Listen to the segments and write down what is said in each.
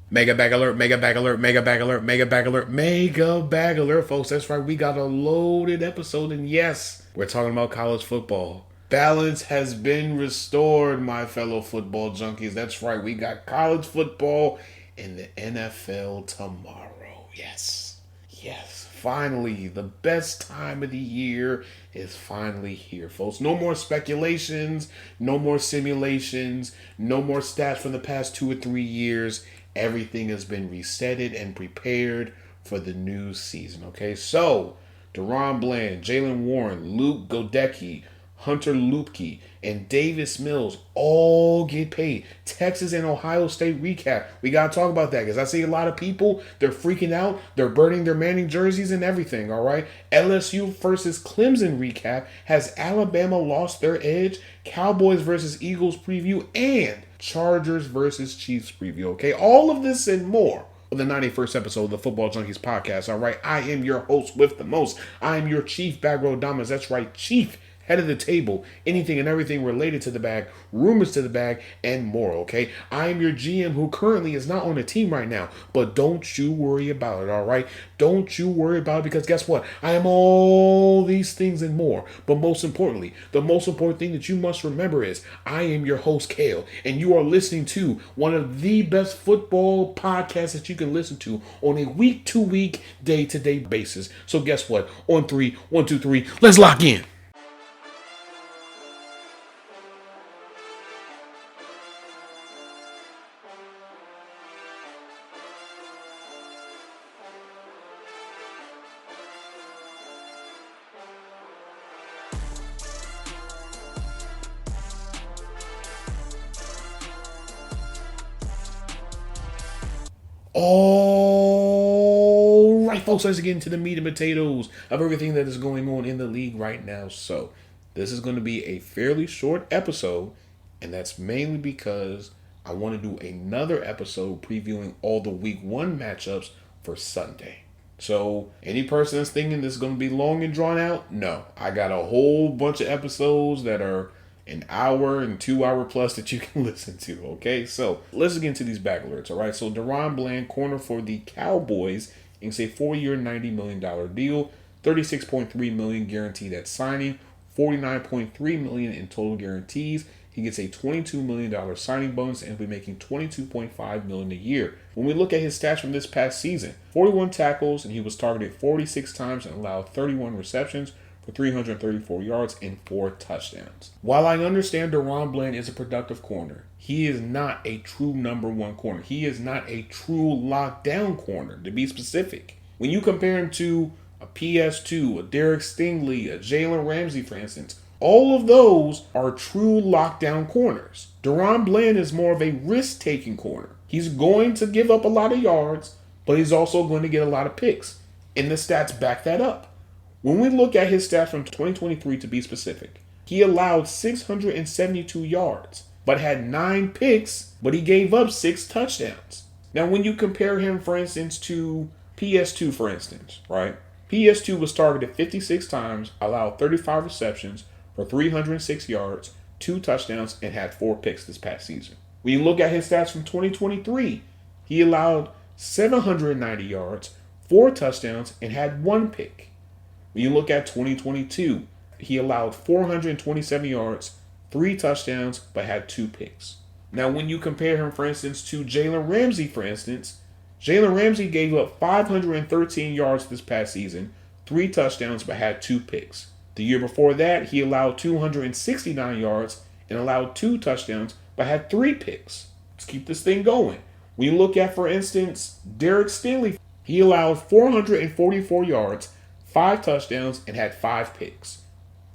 Mega bag alert, mega bag alert, mega bag alert, mega bag alert, mega bag alert, folks. That's right, we got a loaded episode, and yes, we're talking about college football. Balance has been restored, my fellow football junkies. That's right, we got college football and the NFL tomorrow. Yes, yes, finally, the best time of the year is finally here, folks. No more speculations, no more simulations, no more stats from the past 2 or 3 years. Everything has been resetted and prepared for the new season. Okay, so Daron Bland, Jaylen Warren, Goedeke, Hunter Luepke, and Davis Mills all get paid. Texas and Ohio State recap. We got to talk about that because I see a lot of people, they're freaking out. They're burning their Manning jerseys and everything, all right? LSU versus Clemson recap. Has Alabama lost their edge? Cowboys versus Eagles preview and Chargers versus Chiefs preview, okay? All of this and more of the 91st episode of the Football Junkies podcast, all right? I am your host with the most. I am your chief bag row dominance. That's right, chief head of the table, anything and everything related to the bag, rumors to the bag, and more, okay? I am your GM who currently is not on a team right now, but don't you worry about it, all right? Don't you worry about it because guess what? I am all these things and more. But most importantly, the most important thing that you must remember is I am your host, Kale, and you are listening to one of the best football podcasts that you can listen to on a week-to-week, day-to-day basis. So guess what? On 3, 1, 2, 3, let's lock in. All right, folks, let's get into the meat and potatoes of everything that is going on in the league right now. So, this is going to be a fairly short episode, and that's mainly because I want to do another episode previewing all the week 1 matchups for Sunday. So, any person that's thinking this is going to be long and drawn out, no. I got a whole bunch of episodes that are an hour and 2 hour plus that you can listen to, okay? So let's get into these back alerts, all right? So Daron Bland, corner for the Cowboys, it's a 4-year, $90 million deal, $36.3 million guaranteed at signing, $49.3 million in total guarantees. He gets a $22 million signing bonus and will be making $22.5 million a year. When we look at his stats from this past season, 41 tackles, and he was targeted 46 times and allowed 31 receptions for 334 yards and 4 touchdowns. While I understand Daron Bland is a productive corner, he is not a true number 1 corner. He is not a true lockdown corner, to be specific. When you compare him to a PS2, a Derek Stingley, a Jalen Ramsey, for instance, all of those are true lockdown corners. Daron Bland is more of a risk-taking corner. He's going to give up a lot of yards, but he's also going to get a lot of picks. And the stats back that up. When we look at his stats from 2023 to be specific, he allowed 672 yards, but had 9 picks, but he gave up 6 touchdowns. Now, when you compare him, for instance, to PS2, for instance, right? PS2 was targeted 56 times, allowed 35 receptions for 306 yards, 2 touchdowns, and had 4 picks this past season. When you look at his stats from 2023, he allowed 790 yards, 4 touchdowns, and had 1 pick. When you look at 2022, he allowed 427 yards, 3 touchdowns, but had 2 picks. Now, when you compare him, for instance, to Jalen Ramsey, for instance, Jalen Ramsey gave up 513 yards this past season, 3 touchdowns, but had 2 picks. The year before that, he allowed 269 yards and allowed 2 touchdowns, but had 3 picks. Let's keep this thing going. When you look at, for instance, Derek Stingley, he allowed 444 yards, 5 touchdowns, and had 5 picks.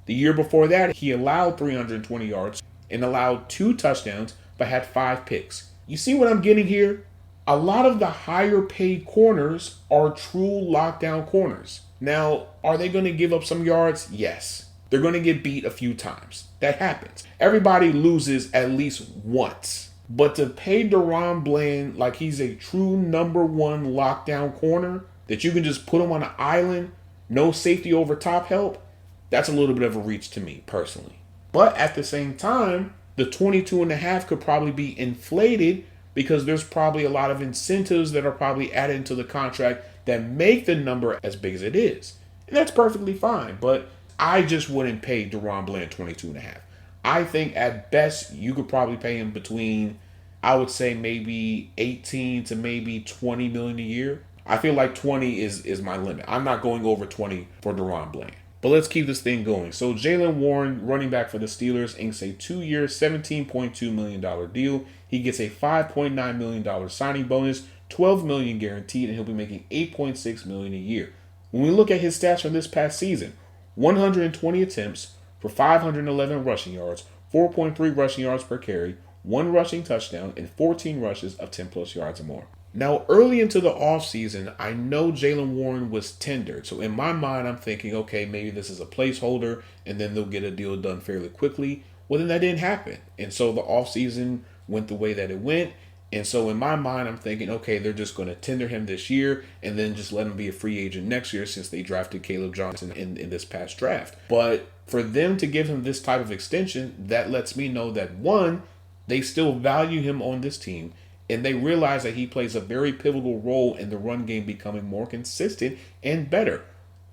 The year before that, he allowed 320 yards and allowed 2 touchdowns, but had 5 picks. You see what I'm getting here? A lot of the higher paid corners are true lockdown corners. Now, are they going to give up some yards? Yes. They're going to get beat a few times. That happens. Everybody loses at least once. But to pay Daron Bland like he's a true number 1 lockdown corner that you can just put him on an island, no safety over top help, that's a little bit of a reach to me personally. But at the same time, the 22.5 could probably be inflated because there's probably a lot of incentives that are probably added into the contract that make the number as big as it is. And that's perfectly fine. But I just wouldn't pay Daron Bland 22.5. I think at best you could probably pay him between, I would say, maybe 18 to maybe 20 million a year. I feel like 20 is my limit. I'm not going over 20 for Daron Bland. But let's keep this thing going. So Jaylen Warren, running back for the Steelers, inks a 2-year, $17.2 million deal. He gets a $5.9 million signing bonus, $12 million guaranteed, and he'll be making $8.6 million a year. When we look at his stats from this past season, 120 attempts for 511 rushing yards, 4.3 rushing yards per carry, 1 rushing touchdown, and 14 rushes of 10 plus yards or more. Now, early into the offseason, I know Jaylen Warren was tendered. So in my mind, I'm thinking, okay, maybe this is a placeholder and then they'll get a deal done fairly quickly. Well, then that didn't happen. And so the offseason went the way that it went. And so in my mind, I'm thinking, okay, they're just going to tender him this year and then just let him be a free agent next year since they drafted Caleb Johnson in this past draft. But for them to give him this type of extension, that lets me know that, one, they still value him on this team. And they realize that he plays a very pivotal role in the run game becoming more consistent and better.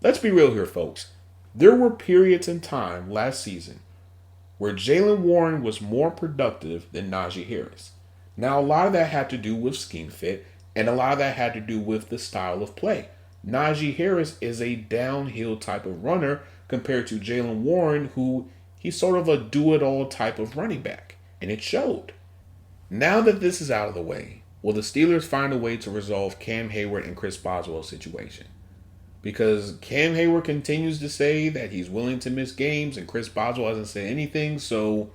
Let's be real here, folks. There were periods in time last season where Jaylen Warren was more productive than Najee Harris. Now, a lot of that had to do with scheme fit, and a lot of that had to do with the style of play. Najee Harris is a downhill type of runner compared to Jaylen Warren, who he's sort of a do-it-all type of running back, and it showed. Now that this is out of the way, will the Steelers find a way to resolve Cam Hayward and Chris Boswell's situation? Because Cam Hayward continues to say that he's willing to miss games and Chris Boswell hasn't said anything, so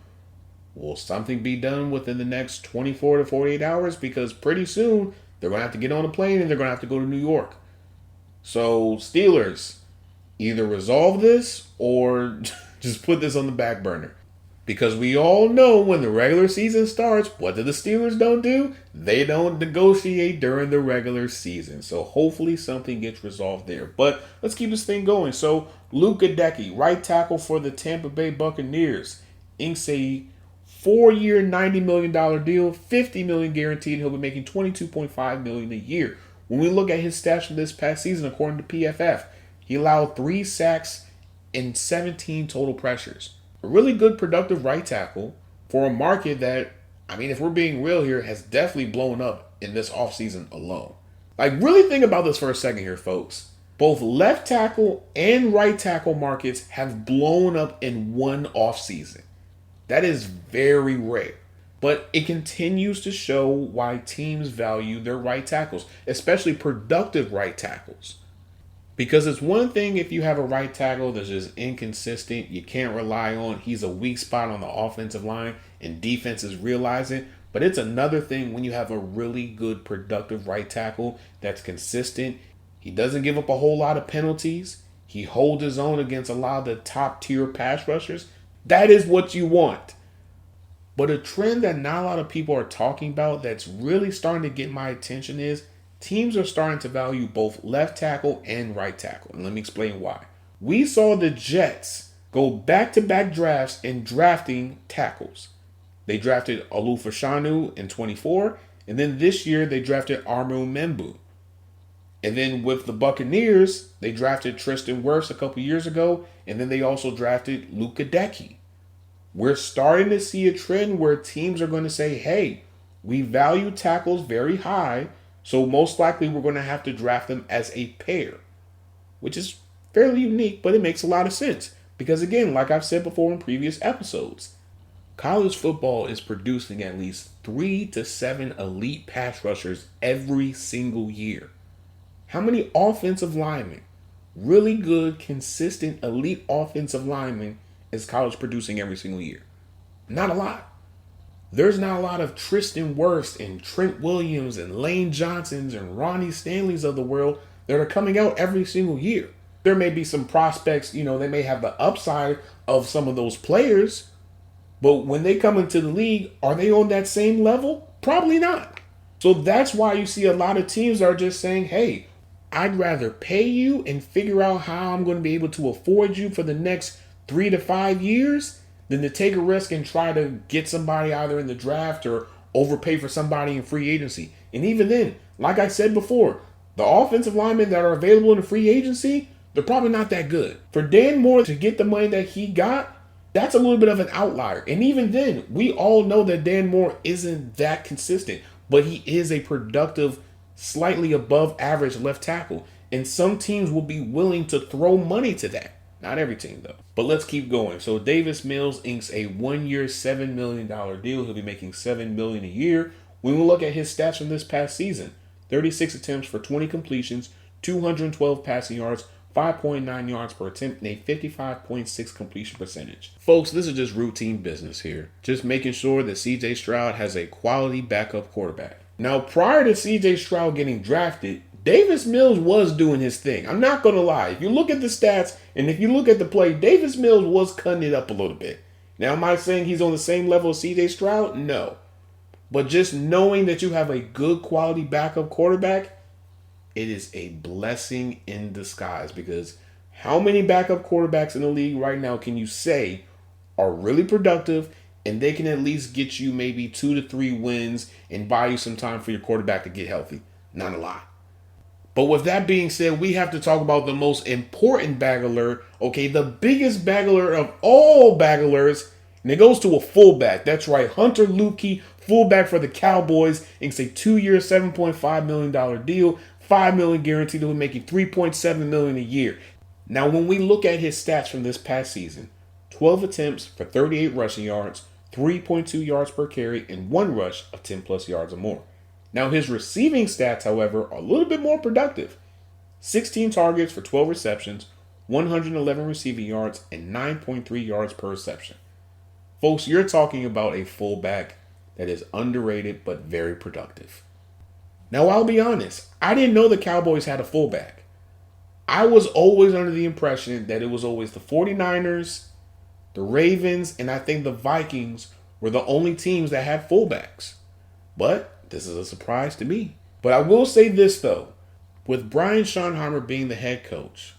will something be done within the next 24 to 48 hours? Because pretty soon they're going to have to get on a plane and they're going to have to go to New York. So Steelers, either resolve this or just put this on the back burner. Because we all know when the regular season starts, what do the Steelers don't do? They don't negotiate during the regular season. So hopefully something gets resolved there. But let's keep this thing going. So Goedeke, right tackle for the Tampa Bay Buccaneers, inks a 4-year, $90 million deal, $50 million guaranteed. He'll be making $22.5 million a year. When we look at his stats from this past season, according to PFF, he allowed 3 sacks and 17 total pressures. A really good productive right tackle for a market that, I mean, if we're being real here, has definitely blown up in this offseason alone. Like, really think about this for a second here, folks. Both left tackle and right tackle markets have blown up in one offseason. That is very rare. But it continues to show why teams value their right tackles, especially productive right tackles. Because it's one thing if you have a right tackle that's just inconsistent, you can't rely on, he's a weak spot on the offensive line and defenses realize it. But it's another thing when you have a really good productive right tackle that's consistent. He doesn't give up a whole lot of penalties. He holds his own against a lot of the top tier pass rushers. That is what you want. But a trend that not a lot of people are talking about that's really starting to get my attention is teams are starting to value both left tackle and right tackle. And let me explain why. We saw the Jets go back-to-back drafts in drafting tackles. They drafted Olufashanu in 24, and then this year they drafted Armu Membu. And then with the Buccaneers, they drafted Tristan Wirfs a couple years ago, and then they also drafted Goedeke. We're starting to see a trend where teams are going to say, hey, we value tackles very high, so most likely we're going to have to draft them as a pair, which is fairly unique, but it makes a lot of sense. Because again, like I've said before in previous episodes, college football is producing at least 3 to 7 elite pass rushers every single year. How many offensive linemen, really good, consistent, elite offensive linemen is college producing every single year? Not a lot. There's not a lot of Tristan Wirfs and Trent Williams and Lane Johnsons and Ronnie Stanleys of the world that are coming out every single year. There may be some prospects, they may have the upside of some of those players, but when they come into the league, are they on that same level? Probably not. So that's why you see a lot of teams are just saying, hey, I'd rather pay you and figure out how I'm going to be able to afford you for the next 3 to 5 years than to take a risk and try to get somebody either in the draft or overpay for somebody in free agency. And even then, like I said before, the offensive linemen that are available in the free agency, they're probably not that good. For Dan Moore to get the money that he got, that's a little bit of an outlier. And even then, we all know that Dan Moore isn't that consistent, but he is a productive, slightly above average left tackle. And some teams will be willing to throw money to that. Not every team, though. But let's keep going. So Davis Mills inks a 1-year, $7 million deal. He'll be making $7 million a year. When we look at his stats from this past season, 36 attempts for 20 completions, 212 passing yards, 5.9 yards per attempt, and a 55.6 completion percentage. Folks, this is just routine business here. Just making sure that C.J. Stroud has a quality backup quarterback. Now, prior to C.J. Stroud getting drafted, Davis Mills was doing his thing. I'm not going to lie. If you look at the stats and if you look at the play, Davis Mills was cutting it up a little bit. Now, am I saying he's on the same level as C.J. Stroud? No. But just knowing that you have a good quality backup quarterback, it is a blessing in disguise, because how many backup quarterbacks in the league right now can you say are really productive and they can at least get you maybe 2 to 3 wins and buy you some time for your quarterback to get healthy? Not a lot. But with that being said, we have to talk about the most important bag alert. Okay, the biggest bag alert of all bag alerts, and it goes to a fullback. That's right, Hunter Luepke, fullback for the Cowboys, inks a 2-year, $7.5 million deal, $5 million guaranteed. He'll be making $3.7 million a year. Now, when we look at his stats from this past season, 12 attempts for 38 rushing yards, 3.2 yards per carry, and 1 rush of 10 plus yards or more. Now, his receiving stats, however, are a little bit more productive. 16 targets for 12 receptions, 111 receiving yards, and 9.3 yards per reception. Folks, you're talking about a fullback that is underrated but very productive. Now, I'll be honest, I didn't know the Cowboys had a fullback. I was always under the impression that it was always the 49ers, the Ravens, and I think the Vikings were the only teams that had fullbacks. But this is a surprise to me. But I will say this, though. With Brian Schottenheimer being the head coach,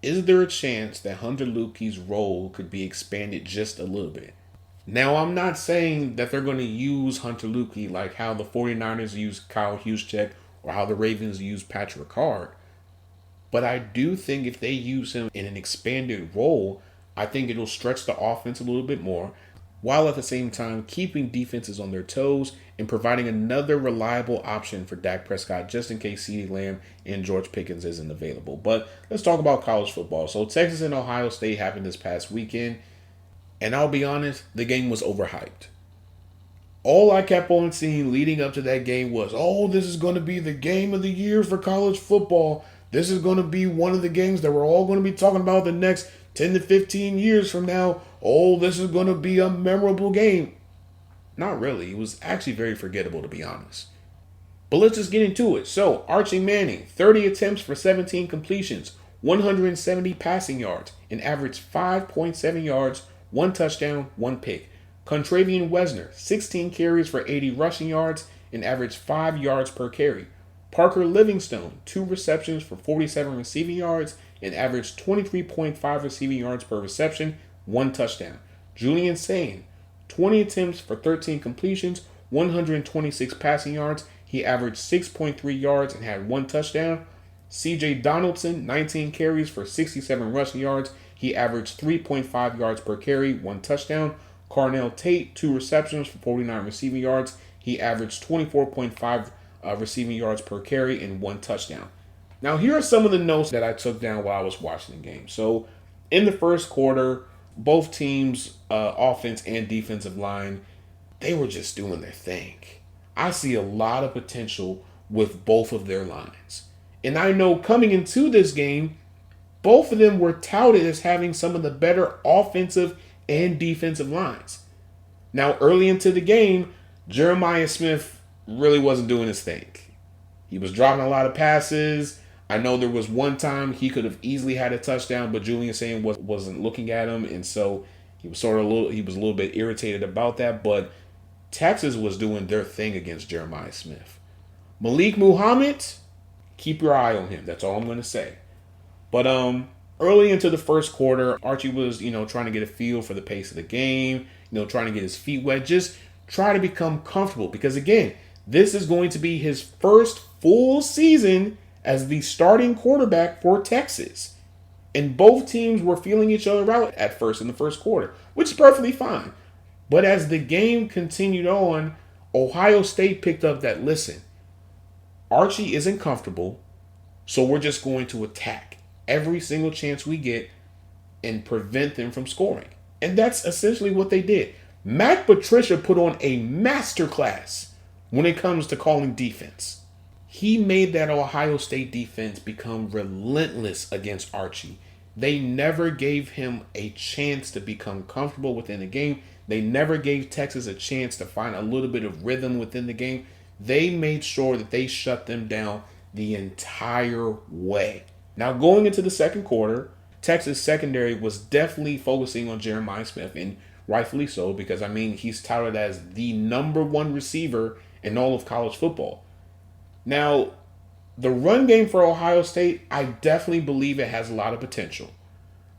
is there a chance that Hunter Luepke's role could be expanded just a little bit? Now, I'm not saying that they're going to use Hunter Luepke like how the 49ers use Kyle Juszczyk or how the Ravens use Patrick Ricard. But I do think if they use him in an expanded role, I think it'll stretch the offense a little bit more, while at the same time keeping defenses on their toes and providing another reliable option for Dak Prescott just in case CeeDee Lamb and George Pickens isn't available. But let's talk about college football. So Texas and Ohio State happened this past weekend, and I'll be honest, the game was overhyped. All I kept on seeing leading up to that game was, oh, this is going to be the game of the year for college football. This is going to be one of the games that we're all going to be talking about the next 10 to 15 years from now. Oh, this is going to be a memorable game. Not really. It was actually very forgettable, to be honest. But let's just get into it. So, Archie Manning, 30 attempts for 17 completions, 170 passing yards, an average 5.7 yards, 1 touchdown, 1 pick. Contravian Wesner, 16 carries for 80 rushing yards, an average 5 yards per carry. Parker Livingstone, 2 receptions for 47 receiving yards, an average 23.5 receiving yards per reception, 1 touchdown. Julian Sain, 20 attempts for 13 completions, 126 passing yards. He averaged 6.3 yards and had 1 touchdown. C.J. Donaldson, 19 carries for 67 rushing yards. He averaged 3.5 yards per carry, 1 touchdown. Carnell Tate, 2 receptions for 49 receiving yards. He averaged 24.5 receiving yards per carry and 1 touchdown. Now, here are some of the notes that I took down while I was watching the game. So, in the first quarter, both teams, offense and defensive line, they were just doing their thing. I see a lot of potential with both of their lines. And I know coming into this game, both of them were touted as having some of the better offensive and defensive lines. Now, early into the game, Jeremiah Smith really wasn't doing his thing. He was dropping a lot of passes. I know there was one time he could have easily had a touchdown, but Julian Sain wasn't looking at him, and so he was a little bit irritated about that. But Texas was doing their thing against Jeremiah Smith. Malik Muhammad, keep your eye on him. That's all I'm going to say. But early into the first quarter, Archie was, trying to get a feel for the pace of the game, trying to get his feet wet, just try to become comfortable. Because again, this is going to be his first full season as the starting quarterback for Texas. And both teams were feeling each other out at first in the first quarter, which is perfectly fine. But as the game continued on, Ohio State picked up that, listen, Archie isn't comfortable, so we're just going to attack every single chance we get and prevent them from scoring. And that's essentially what they did. Matt Patricia put on a masterclass when it comes to calling defense. He made that Ohio State defense become relentless against Archie. They never gave him a chance to become comfortable within the game. They never gave Texas a chance to find a little bit of rhythm within the game. They made sure that they shut them down the entire way. Now, going into the second quarter, Texas secondary was definitely focusing on Jeremiah Smith, and rightfully so, because, I mean, he's touted as the number one receiver in all of college football. Now, the run game for Ohio State, I definitely believe it has a lot of potential.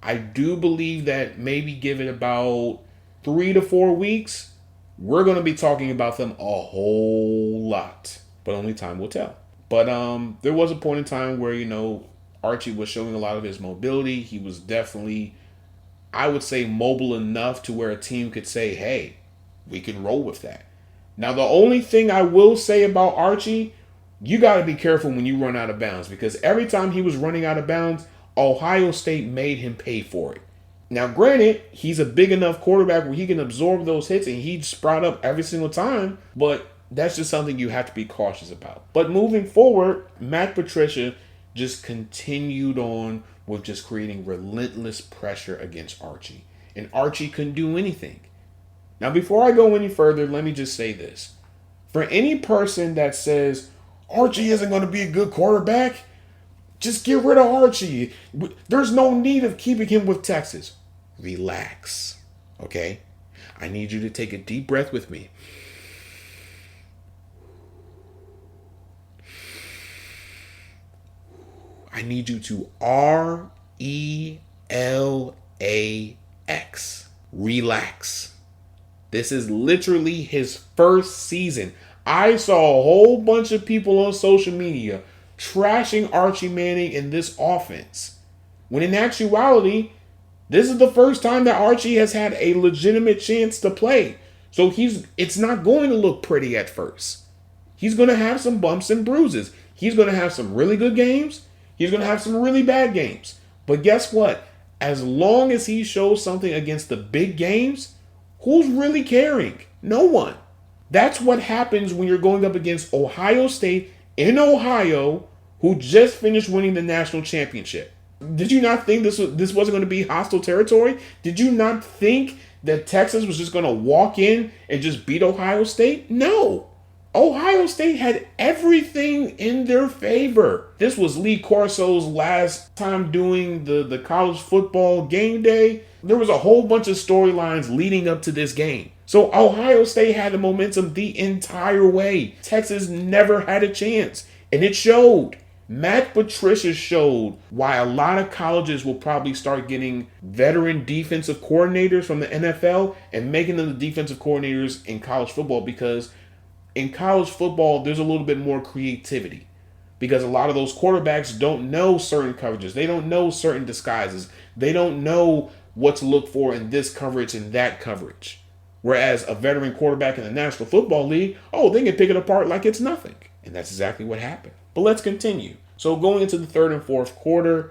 I do believe that maybe give it about 3 to 4 weeks, we're going to be talking about them a whole lot. But only time will tell. But there was a point in time where, Archie was showing a lot of his mobility. He was definitely, I would say, mobile enough to where a team could say, hey, we can roll with that. Now, the only thing I will say about Archie, you got to be careful when you run out of bounds, because every time he was running out of bounds, Ohio State made him pay for it. Now, granted, he's a big enough quarterback where he can absorb those hits and he'd sprout up every single time, but that's just something you have to be cautious about. But moving forward, Matt Patricia just continued on with just creating relentless pressure against Archie. And Archie couldn't do anything. Now, before I go any further, let me just say this. For any person that says Archie isn't going to be a good quarterback, just get rid of Archie. There's no need of keeping him with Texas. Relax, okay? I need you to take a deep breath with me. I need you to RELAX. Relax. This is literally his first season. I saw a whole bunch of people on social media trashing Archie Manning in this offense, when in actuality, this is the first time that Archie has had a legitimate chance to play. So it's not going to look pretty at first. He's going to have some bumps and bruises. He's going to have some really good games. He's going to have some really bad games. But guess what? As long as he shows something against the big games, who's really caring? No one. That's what happens when you're going up against Ohio State in Ohio, who just finished winning the national championship. Did you not think this wasn't going to be hostile territory? Did you not think that Texas was just going to walk in and just beat Ohio State? No. Ohio State had everything in their favor. This was Lee Corso's last time doing the college football game day. There was a whole bunch of storylines leading up to this game. So Ohio State had the momentum the entire way. Texas never had a chance, and it showed. Matt Patricia showed why a lot of colleges will probably start getting veteran defensive coordinators from the NFL and making them the defensive coordinators in college football, because in college football, there's a little bit more creativity, because a lot of those quarterbacks don't know certain coverages. They don't know certain disguises. They don't know what to look for in this coverage and that coverage. Whereas a veteran quarterback in the National Football League, they can pick it apart like it's nothing. And that's exactly what happened. But let's continue. So going into the third and fourth quarter,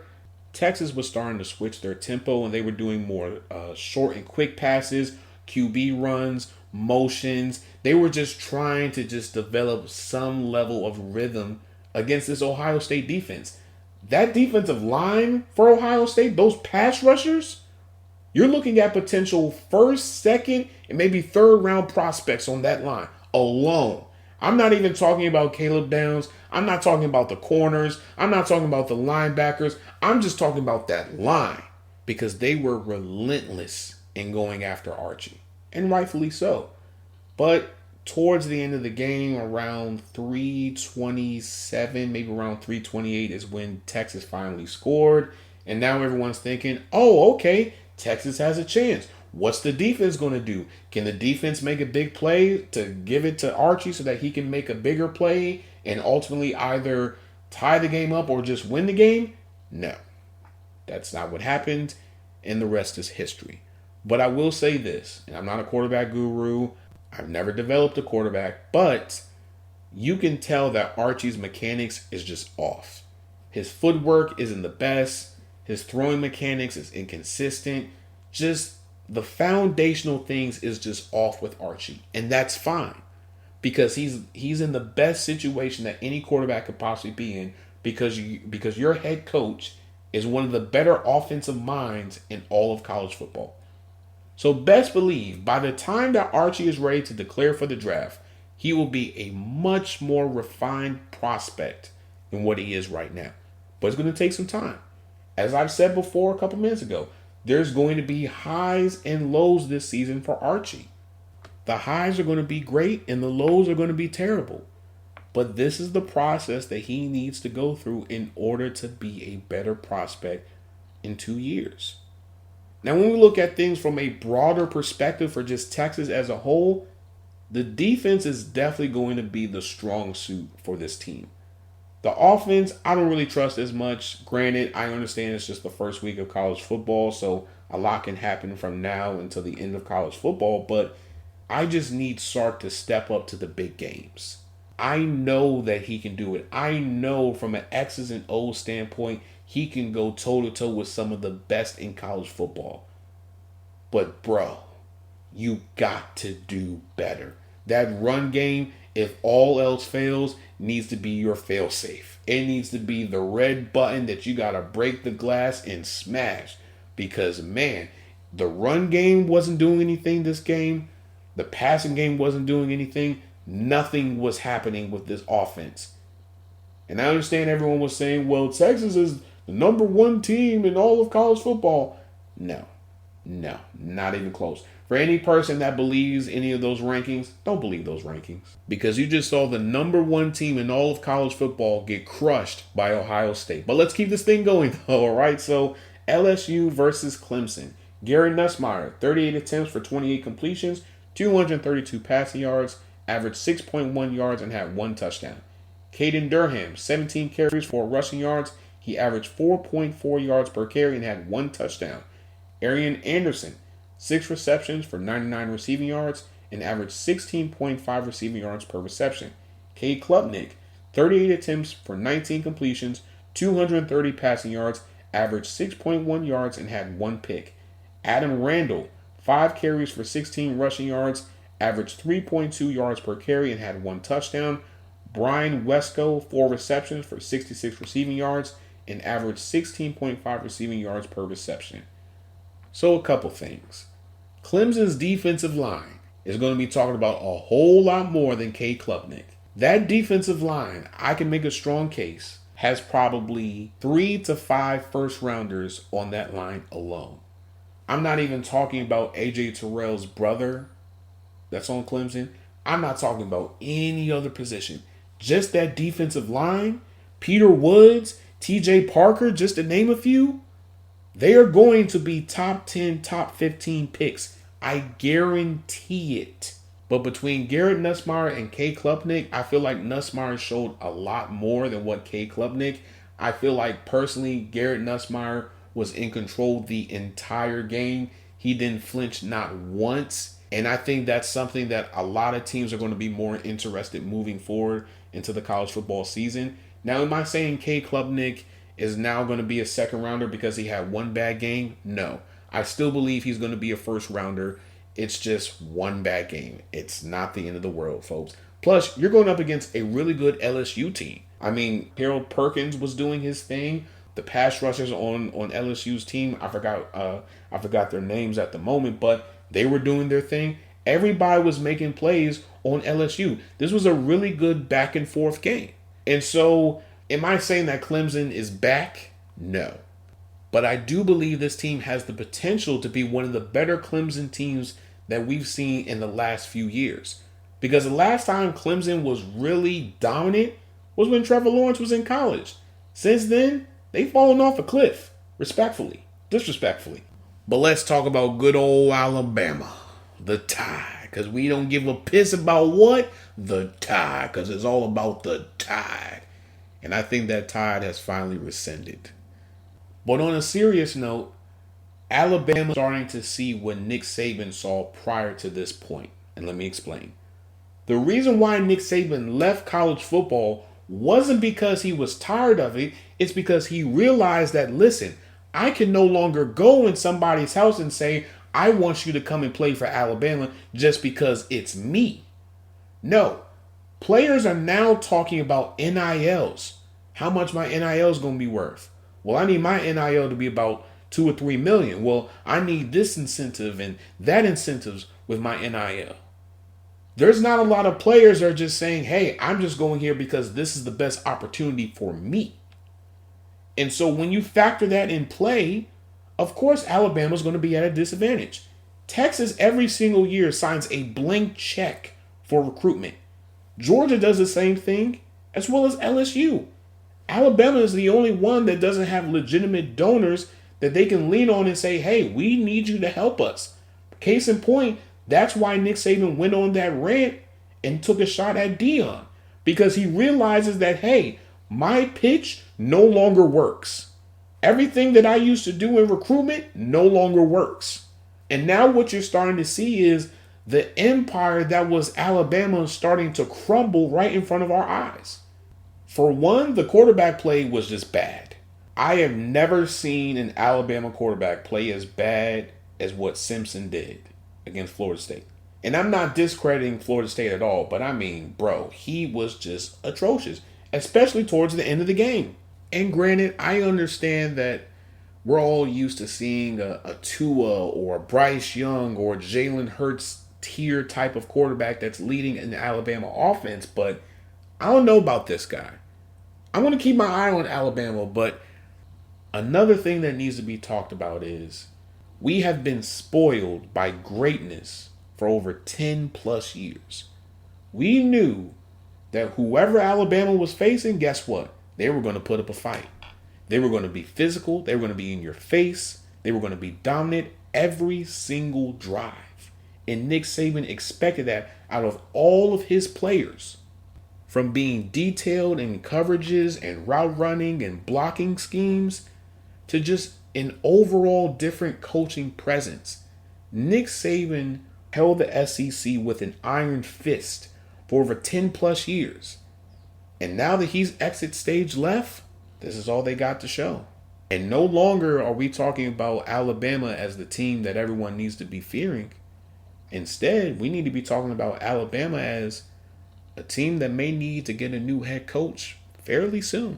Texas was starting to switch their tempo, and they were doing more short and quick passes, QB runs, motions. They were just trying to just develop some level of rhythm against this Ohio State defense. That defensive line for Ohio State, those pass rushers, you're looking at potential first, second, and maybe third round prospects on that line alone. I'm not even talking about Caleb Downs. I'm not talking about the corners. I'm not talking about the linebackers. I'm just talking about that line, because they were relentless in going after Archie, and rightfully so. But towards the end of the game, around 3:27, maybe around 3:28 is when Texas finally scored. And now everyone's thinking, okay, Texas has a chance. What's the defense going to do? Can the defense make a big play to give it to Archie so that he can make a bigger play and ultimately either tie the game up or just win the game? No, that's not what happened, and the rest is history. But I will say this, and I'm not a quarterback guru. I've never developed a quarterback, but you can tell that Archie's mechanics is just off. His footwork isn't the best. His throwing mechanics is inconsistent. Just the foundational things is just off with Archie. And that's fine. Because he's in the best situation that any quarterback could possibly be in because your head coach is one of the better offensive minds in all of college football. So best believe by the time that Archie is ready to declare for the draft, he will be a much more refined prospect than what he is right now. But it's going to take some time. As I've said before a couple minutes ago, there's going to be highs and lows this season for Archie. The highs are going to be great and the lows are going to be terrible. But this is the process that he needs to go through in order to be a better prospect in 2 years. Now, when we look at things from a broader perspective for just Texas as a whole, the defense is definitely going to be the strong suit for this team. The offense, I don't really trust as much. Granted, I understand it's just the first week of college football, so a lot can happen from now until the end of college football, but I just need Sark to step up to the big games. I know that he can do it. I know from an X's and O's standpoint, he can go toe-to-toe with some of the best in college football. But, bro, you got to do better. That run game, if all else fails, needs to be your fail-safe. It needs to be the red button that you got to break the glass and smash. Because, man, the run game wasn't doing anything this game. The passing game wasn't doing anything. Nothing was happening with this offense. And I understand everyone was saying, well, Texas is the number one team in all of college football. No, not even close. For any person that believes any of those rankings, don't believe those rankings. Because you just saw the number one team in all of college football get crushed by Ohio State. But let's keep this thing going, though, all right? So LSU versus Clemson. Garrett Nussmeier, 38 attempts for 28 completions, 232 passing yards, averaged 6.1 yards, and had 1 touchdown. Caden Durham, 17 carries, 4 rushing yards. He averaged 4.4 yards per carry and had 1 touchdown. Arian Anderson, 6 receptions for 99 receiving yards and averaged 16.5 receiving yards per reception. Cade Klubnik, 38 attempts for 19 completions, 230 passing yards, averaged 6.1 yards and had 1 pick. Adam Randall, 5 carries for 16 rushing yards, averaged 3.2 yards per carry and had 1 touchdown. Brian Wesco, 4 receptions for 66 receiving yards and averaged 16.5 receiving yards per reception. So a couple things. Clemson's defensive line is going to be talking about a whole lot more than Cade Klubnik. That defensive line, I can make a strong case, has probably 3 to 5 first rounders on that line alone. I'm not even talking about AJ Terrell's brother that's on Clemson. I'm not talking about any other position. Just that defensive line, Peter Woods, TJ Parker, just to name a few, they are going to be top 10, top 15 picks. I guarantee it. But between Garrett Nussmeier and Cade Klubnik, I feel like Nussmeier showed a lot more than what Cade Klubnik. I feel like personally Garrett Nussmeier was in control the entire game. He didn't flinch not once. And I think that's something that a lot of teams are going to be more interested moving forward into the college football season. Now, am I saying Cade Klubnik is now going to be a second rounder because he had one bad game? No. I still believe he's going to be a first rounder. It's just one bad game. It's not the end of the world, folks. Plus, you're going up against a really good LSU team. I mean, Harold Perkins was doing his thing. The pass rushers on LSU's team, I forgot their names at the moment, but they were doing their thing. Everybody was making plays on LSU. This was a really good back and forth game. And so, am I saying that Clemson is back? No. But I do believe this team has the potential to be one of the better Clemson teams that we've seen in the last few years. Because the last time Clemson was really dominant was when Trevor Lawrence was in college. Since then, they've fallen off a cliff, disrespectfully. But let's talk about good old Alabama, the Tide, because we don't give a piss about what? The Tide, because it's all about the Tide. And I think that tide has finally rescinded. But on a serious note, Alabama is starting to see what Nick Saban saw prior to this point. And let me explain. The reason why Nick Saban left college football wasn't because he was tired of it. It's because he realized that, listen, I can no longer go in somebody's house and say, I want you to come and play for Alabama just because it's me. No. Players are now talking about NILs. How much my NIL is going to be worth? Well, I need my NIL to be about 2 or 3 million. Well, I need this incentive and that incentives with my NIL. There's not a lot of players that are just saying, hey, I'm just going here because this is the best opportunity for me. And so when you factor that in play, of course, Alabama's going to be at a disadvantage. Texas every single year signs a blank check for recruitment. Georgia does the same thing, as well as LSU. Alabama is the only one that doesn't have legitimate donors that they can lean on and say, hey, we need you to help us. Case in point, that's why Nick Saban went on that rant and took a shot at Deion. Because he realizes that, hey, my pitch no longer works. Everything that I used to do in recruitment no longer works. And now what you're starting to see is the empire that was Alabama starting to crumble right in front of our eyes. For one, the quarterback play was just bad. I have never seen an Alabama quarterback play as bad as what Simpson did against Florida State. And I'm not discrediting Florida State at all, but I mean, bro, he was just atrocious, especially towards the end of the game. And granted, I understand that we're all used to seeing a Tua or a Bryce Young or Jalen Hurts tier type of quarterback that's leading an Alabama offense, but I don't know about this guy. I want to keep my eye on Alabama, but another thing that needs to be talked about is we have been spoiled by greatness for over 10 plus years. We knew that whoever Alabama was facing, guess what? They were going to put up a fight. They were going to be physical. They were going to be in your face. They were going to be dominant every single drive. And Nick Saban expected that out of all of his players. From being detailed in coverages and route running and blocking schemes to just an overall different coaching presence. Nick Saban held the SEC with an iron fist for over 10 plus years. And now that he's exit stage left, this is all they got to show. And no longer are we talking about Alabama as the team that everyone needs to be fearing. Instead, we need to be talking about Alabama as a team that may need to get a new head coach fairly soon.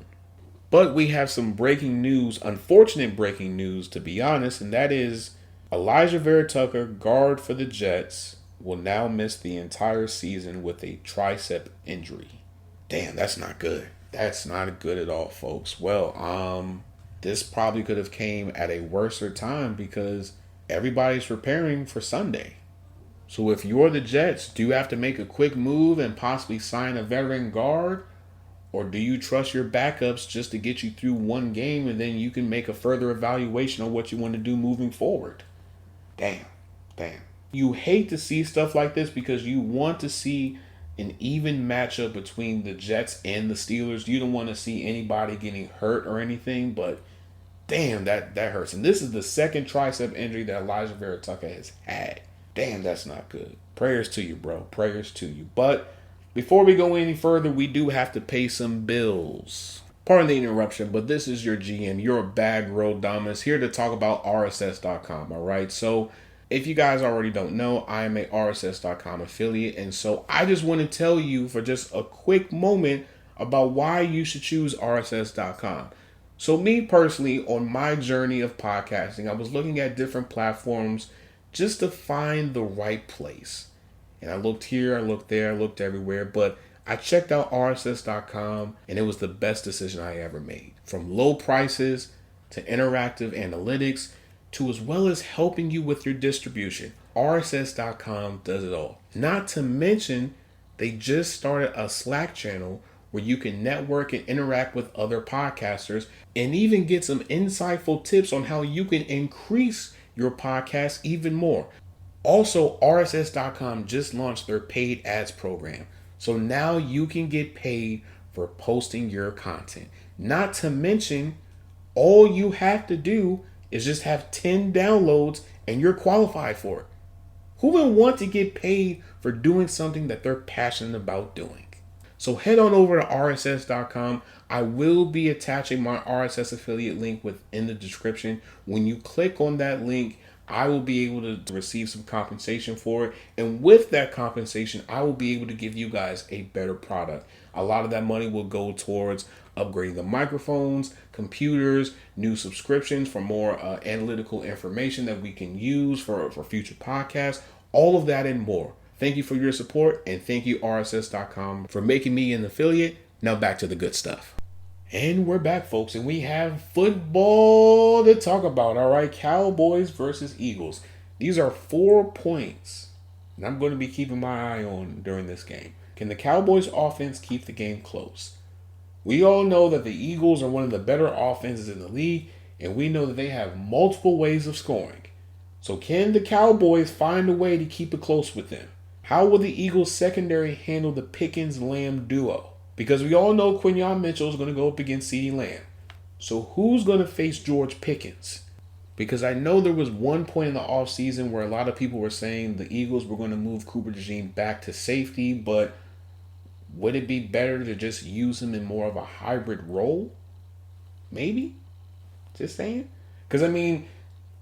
But we have some breaking news, unfortunate breaking news to be honest, and that is Elijah Vera-Tucker, guard for the Jets, will now miss the entire season with a tricep injury. Damn, that's not good. That's not good at all, folks. Well, this probably could have came at a worser time because everybody's preparing for Sunday. So if you're the Jets, do you have to make a quick move and possibly sign a veteran guard? Or do you trust your backups just to get you through one game and then you can make a further evaluation on what you want to do moving forward? Damn. You hate to see stuff like this because you want to see an even matchup between the Jets and the Steelers. You don't want to see anybody getting hurt or anything, but damn, that hurts. And this is the second tricep injury that Elijah Vera-Tucker has had. Damn, that's not good. Prayers to you, bro. Prayers to you. But before we go any further, we do have to pay some bills. Pardon the interruption, but this is your GM, your bag road Dominus, here to talk about RSS.com, all right? So if you guys already don't know, I am a RSS.com affiliate, and so I just want to tell you for just a quick moment about why you should choose RSS.com. So me personally, on my journey of podcasting, I was looking at different platforms just to find the right place. And I looked here, I looked there, I looked everywhere, but I checked out RSS.com and it was the best decision I ever made. From low prices to interactive analytics to as well as helping you with your distribution. RSS.com does it all. Not to mention, they just started a Slack channel where you can network and interact with other podcasters and even get some insightful tips on how you can increase your podcast even more. Also, RSS.com just launched their paid ads program. So now you can get paid for posting your content. Not to mention, all you have to do is just have 10 downloads and you're qualified for it. Who would want to get paid for doing something that they're passionate about doing? So head on over to RSS.com. I will be attaching my RSS affiliate link within the description. When you click on that link, I will be able to receive some compensation for it. And with that compensation, I will be able to give you guys a better product. A lot of that money will go towards upgrading the microphones, computers, new subscriptions for more analytical information that we can use for future podcasts, all of that and more. Thank you for your support, and thank you RSS.com for making me an affiliate. Now back to the good stuff. And we're back, folks, and we have football to talk about. All right, Cowboys versus Eagles. These are 4 points, and I'm going to be keeping my eye on during this game. Can the Cowboys offense keep the game close? We all know that the Eagles are one of the better offenses in the league, and we know that they have multiple ways of scoring. So can the Cowboys find a way to keep it close with them? How will the Eagles secondary handle the Pickens-Lamb duo? Because we all know Quinyon Mitchell is going to go up against CeeDee Lamb. So who's going to face George Pickens? Because I know there was one point in the offseason where a lot of people were saying the Eagles were going to move Cooper DeJean back to safety, but would it be better to just use him in more of a hybrid role? Maybe? Just saying. Because, I mean,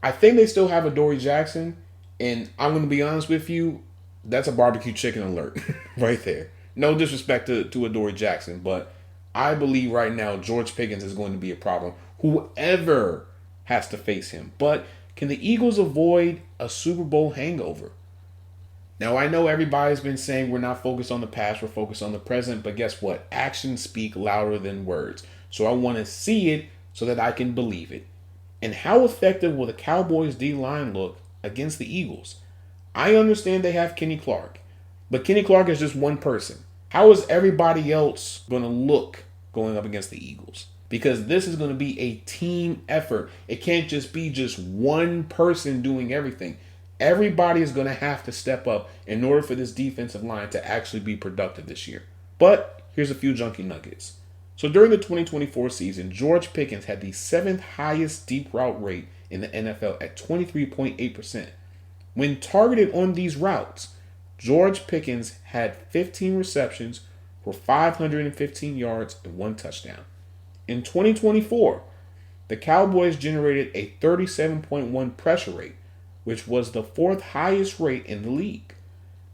I think they still have Adoree Jackson, and I'm going to be honest with you, that's a barbecue chicken alert right there. No disrespect to Adoree Jackson, but I believe right now George Pickens is going to be a problem. Whoever has to face him. But can the Eagles avoid a Super Bowl hangover? Now, I know everybody's been saying we're not focused on the past, we're focused on the present, but guess what? Actions speak louder than words. So I want to see it so that I can believe it. And how effective will the Cowboys D-line look against the Eagles? I understand they have Kenny Clark, but Kenny Clark is just one person. How is everybody else going to look going up against the Eagles? Because this is going to be a team effort. It can't just be just one person doing everything. Everybody is going to have to step up in order for this defensive line to actually be productive this year. But here's a few junkie nuggets. So during the 2024 season, George Pickens had the 7th highest deep route rate in the NFL at 23.8%. When targeted on these routes, George Pickens had 15 receptions for 515 yards and 1 touchdown. In 2024, the Cowboys generated a 37.1 pressure rate, which was the 4th highest rate in the league.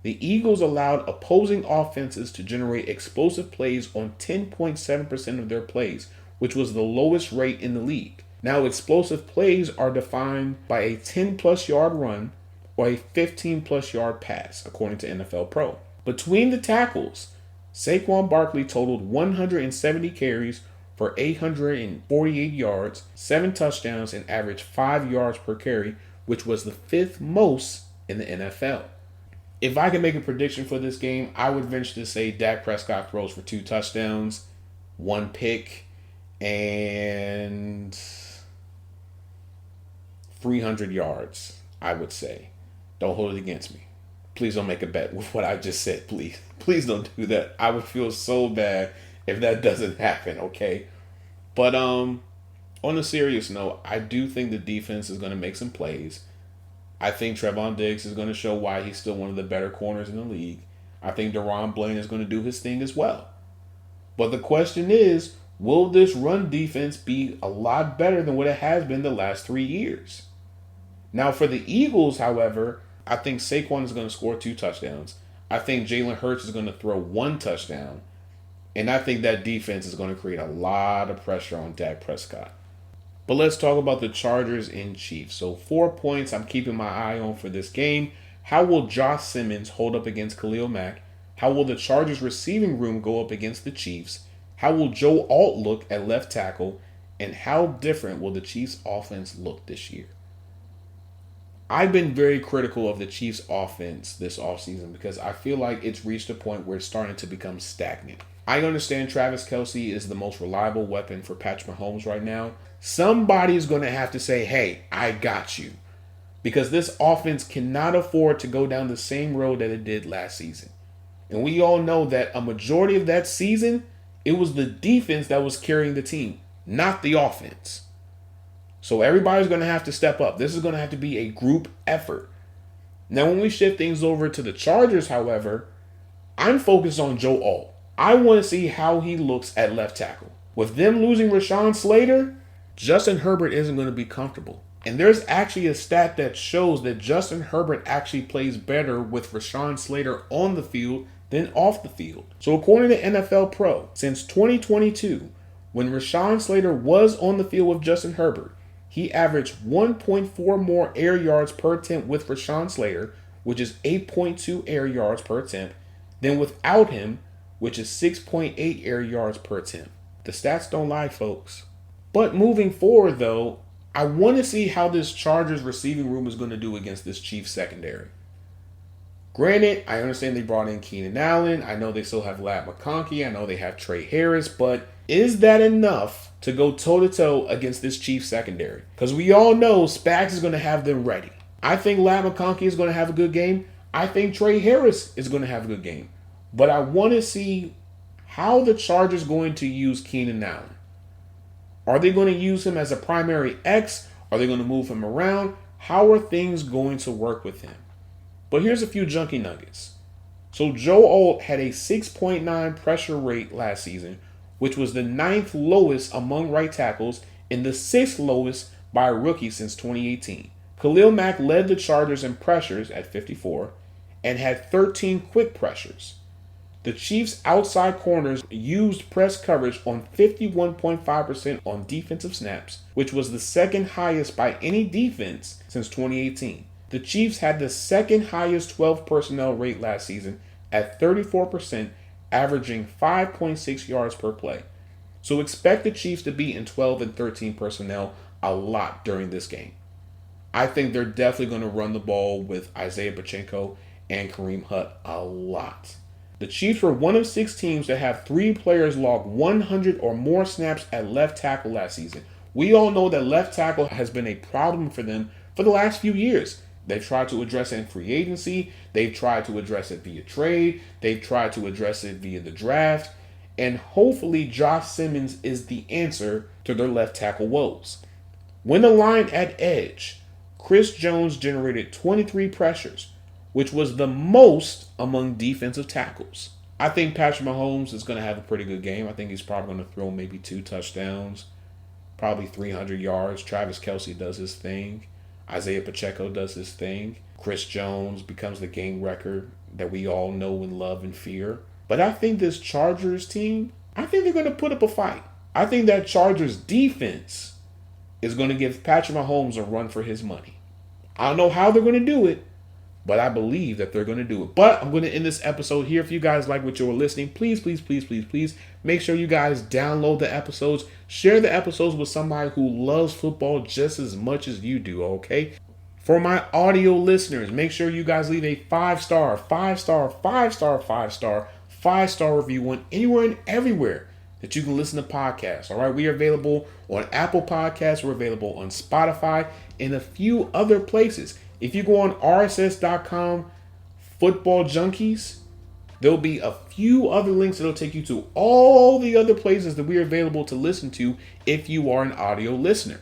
The Eagles allowed opposing offenses to generate explosive plays on 10.7% of their plays, which was the lowest rate in the league. Now, explosive plays are defined by a 10-plus yard run or a 15-plus yard pass, according to NFL Pro. Between the tackles, Saquon Barkley totaled 170 carries for 848 yards, 7 touchdowns, and averaged 5 yards per carry, which was the 5th most in the NFL. If I can make a prediction for this game, I would venture to say Dak Prescott throws for 2 touchdowns, 1 pick, and 300 yards, I would say. Don't hold it against me. Please don't make a bet with what I just said, please. Please don't do that. I would feel so bad if that doesn't happen, okay? But on a serious note, I do think the defense is going to make some plays. I think Trevon Diggs is going to show why he's still one of the better corners in the league. I think Daron Bland is going to do his thing as well. But the question is, will this run defense be a lot better than what it has been the last 3 years? Now, for the Eagles, however, I think Saquon is going to score 2 touchdowns. I think Jalen Hurts is going to throw 1 touchdown. And I think that defense is going to create a lot of pressure on Dak Prescott. But let's talk about the Chargers and Chiefs. So 4 points I'm keeping my eye on for this game. How will Josh Simmons hold up against Khalil Mack? How will the Chargers receiving room go up against the Chiefs? How will Joe Alt look at left tackle? And how different will the Chiefs offense look this year? I've been very critical of the Chiefs offense this offseason because I feel like it's reached a point where it's starting to become stagnant. I understand Travis Kelce is the most reliable weapon for Patrick Mahomes right now. Somebody is going to have to say, hey, I got you. because this offense cannot afford to go down the same road that it did last season. And we all know that a majority of that season, it was the defense that was carrying the team, not the offense. So everybody's going to have to step up. This is going to have to be a group effort. Now, when we shift things over to the Chargers, however, I'm focused on Joe Alt. I want to see how he looks at left tackle. With them losing Rashawn Slater, Justin Herbert isn't going to be comfortable. And there's actually a stat that shows that Justin Herbert actually plays better with Rashawn Slater on the field than off the field. So according to NFL Pro, since 2022, when Rashawn Slater was on the field with Justin Herbert, he averaged 1.4 more air yards per attempt with Rashawn Slater, which is 8.2 air yards per attempt, than without him, which is 6.8 air yards per attempt. The stats don't lie, folks. But moving forward, though, I want to see how this Chargers receiving room is going to do against this Chiefs secondary. Granted, I understand they brought in Keenan Allen. I know they still have Ladd McConkey. I know they have Trey Harris. But is that enough to go toe-to-toe against this Chiefs secondary? Because we all know Spags is going to have them ready. I think Ladd McConkey is going to have a good game. I think Trey Harris is going to have a good game. But I want to see how the Chargers are going to use Keenan Allen. Are they going to use him as a primary X? Are they going to move him around? How are things going to work with him? But here's a few junkie nuggets. So Joe Alt had a 6.9 pressure rate last season, which was the 9th lowest among right tackles and the 6th lowest by a rookie since 2018. Khalil Mack led the Chargers in pressures at 54 and had 13 quick pressures. The Chiefs' outside corners used press coverage on 51.5% on defensive snaps, which was the second highest by any defense since 2018. The Chiefs had the second highest 12 personnel rate last season at 34%, averaging 5.6 yards per play. So expect the Chiefs to be in 12 and 13 personnel a lot during this game. I think they're definitely going to run the ball with Isaiah Pacheco and Kareem Hunt a lot. The Chiefs were one of 6 teams that have 3 players log 100 or more snaps at left tackle last season. We all know that left tackle has been a problem for them for the last few years. They've tried to address it in free agency. They've tried to address it via trade. They've tried to address it via the draft. And hopefully Josh Simmons is the answer to their left tackle woes. When aligned at edge, Chris Jones generated 23 pressures, which was the most among defensive tackles. I think Patrick Mahomes is going to have a pretty good game. I think he's probably going to throw maybe 2 touchdowns, probably 300 yards. Travis Kelce does his thing. Isaiah Pacheco does his thing. Chris Jones becomes the game record that we all know and love and fear. But I think this Chargers team, I think they're going to put up a fight. I think that Chargers defense is going to give Patrick Mahomes a run for his money. I don't know how they're going to do it, but I believe that they're going to do it. But I'm going to end this episode here. If you guys like what you're listening, please make sure you guys download the episodes. Share the episodes with somebody who loves football just as much as you do, okay? For my audio listeners, make sure you guys leave a 5-star review on anywhere and everywhere that you can listen to podcasts. All right, we are available on Apple Podcasts. We're available on Spotify and a few other places. If you go on rss.com, Football Junkies, there'll be a few other links that'll take you to all the other places that we are available to listen to if you are an audio listener.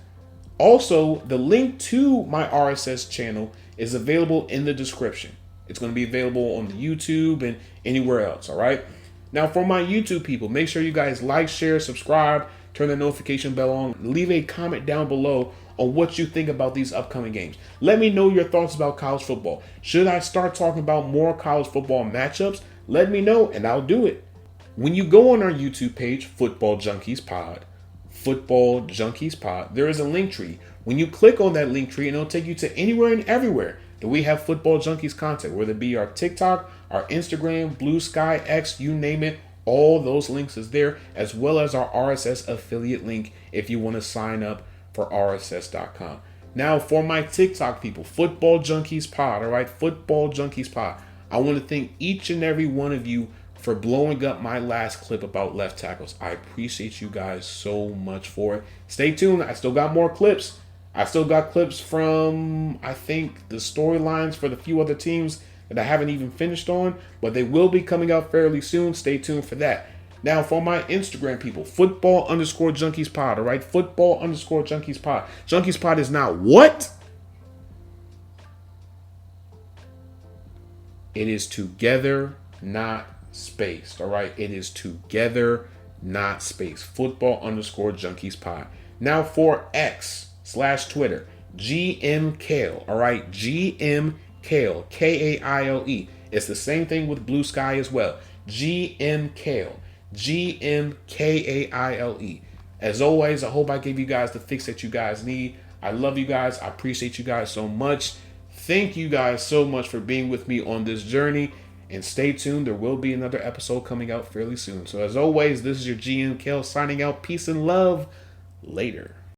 Also, the link to my RSS channel is available in the description. It's going to be available on the YouTube and anywhere else, all right? Now, for my YouTube people, make sure you guys like, share, subscribe, turn the notification bell on, leave a comment down below on what you think about these upcoming games. Let me know your thoughts about college football. Should I start talking about more college football matchups? Let me know and I'll do it. When you go on our YouTube page, Football Junkies Pod, there is a link tree. When you click on that link tree, and it'll take you to anywhere and everywhere that we have Football Junkies content, whether it be our TikTok, our Instagram, Blue Sky, X, you name it. All those links is there, as well as our RSS affiliate link if you want to sign up for rss.com. Now, for my TikTok people, Football Junkies Pod, all right? Football Junkies Pod. I want to thank each and every one of you for blowing up my last clip about left tackles. I appreciate you guys so much for it. Stay tuned. I still got more clips. I still got clips from, I think, the storylines for the few other teams that I haven't even finished on, but they will be coming out fairly soon. Stay tuned for that. Now, for my Instagram people, football_junkies pod, all right? Football_junkies pod. Junkies pod is not what? It is together, not spaced, all right? It is together, not spaced. Football_junkies pod. Now for X/Twitter, GM Kale, all right? GM Kale, Kaile. It's the same thing with Blue Sky as well. GM Kale, GMKAILE. As always, I hope I gave you guys the fix that you guys need. I love you guys. I appreciate you guys so much. Thank you guys so much for being with me on this journey. And stay tuned. There will be another episode coming out fairly soon. So as always, this is your GM Kale signing out. Peace and love. Later.